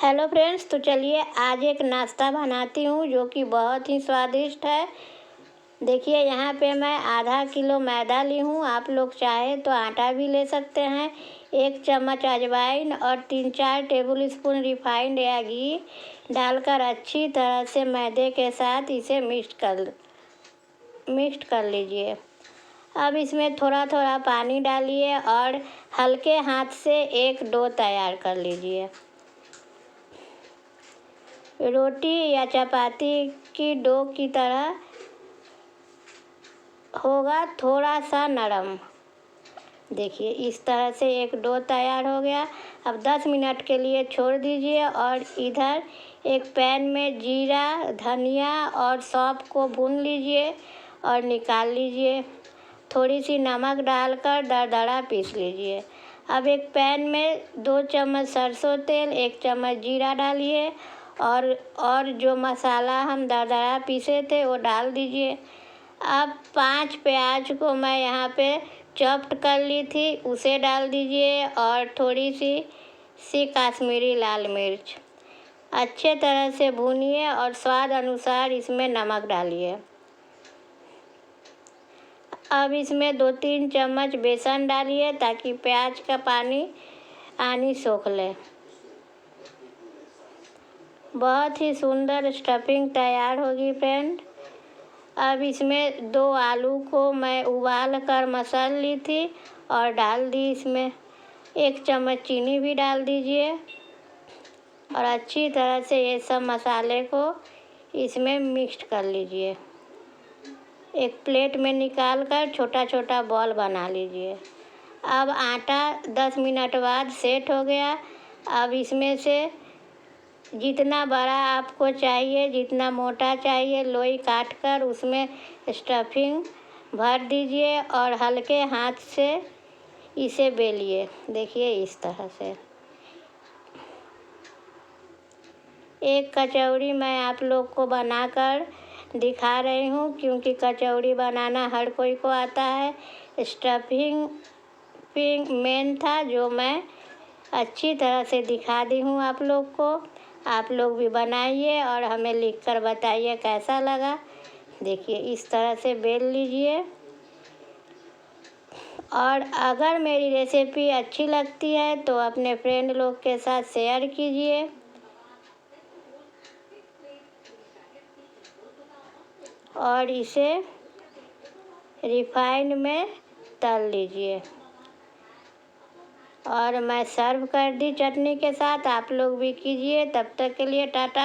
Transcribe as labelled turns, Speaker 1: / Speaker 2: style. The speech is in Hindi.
Speaker 1: हेलो फ्रेंड्स, तो चलिए आज एक नाश्ता बनाती हूँ जो कि बहुत ही स्वादिष्ट है। देखिए यहाँ पे मैं आधा किलो मैदा ली हूँ। आप लोग चाहे तो आटा भी ले सकते हैं। 1 चम्मच अजवाइन और 3-4 टेबल स्पून रिफाइंड या घी डालकर अच्छी तरह से मैदे के साथ इसे मिक्स कर लीजिए। अब इसमें थोड़ा थोड़ा पानी डालिए और हल्के हाथ से एक डो तैयार कर लीजिए। रोटी या चपाती की डो की तरह होगा, थोड़ा सा नरम। देखिए इस तरह से एक डो तैयार हो गया। अब 10 मिनट के लिए छोड़ दीजिए और इधर एक पैन में जीरा, धनिया और सौंफ को भून लीजिए और निकाल लीजिए। थोड़ी सी नमक डालकर दरदरा पीस लीजिए। अब एक पैन में 2 चम्मच सरसों तेल, 1 चम्मच जीरा डालिए और जो मसाला हम दरदरा पीसे थे वो डाल दीजिए। अब 5 प्याज को मैं यहाँ पे चॉप्ड कर ली थी, उसे डाल दीजिए और थोड़ी सी कश्मीरी लाल मिर्च। अच्छे तरह से भूनिए और स्वाद अनुसार इसमें नमक डालिए। अब इसमें 2-3 चम्मच बेसन डालिए ताकि प्याज का पानी सोख ले। बहुत ही सुंदर स्टफिंग तैयार होगी फ्रेंड। अब इसमें 2 आलू को मैं उबाल कर मसल ली थी और डाल दी इसमें। 1 चम्मच चीनी भी डाल दीजिए और अच्छी तरह से ये सब मसाले को इसमें मिक्स कर लीजिए। एक प्लेट में निकाल कर छोटा छोटा बॉल बना लीजिए। अब आटा 10 मिनट बाद सेट हो गया। अब इसमें से जितना बड़ा आपको चाहिए, जितना मोटा चाहिए, लोई काट कर उसमें स्टफिंग भर दीजिए और हल्के हाथ से इसे बेलिए। देखिए इस तरह से। एक कचौड़ी मैं आप लोग को बनाकर दिखा रही हूँ क्योंकि कचौड़ी बनाना हर कोई को आता है। स्टफिंग मेन था जो मैं अच्छी तरह से दिखा दी हूँ आप लोग को। आप लोग भी बनाइए और हमें लिखकर बताइए कैसा लगा। देखिए इस तरह से बेल लीजिए और अगर मेरी रेसिपी अच्छी लगती है तो अपने फ्रेंड लोग के साथ शेयर कीजिए और इसे रिफाइंड में तल लीजिए। और मैं सर्व कर दी चटनी के साथ। आप लोग भी कीजिए। तब तक के लिए टाटा।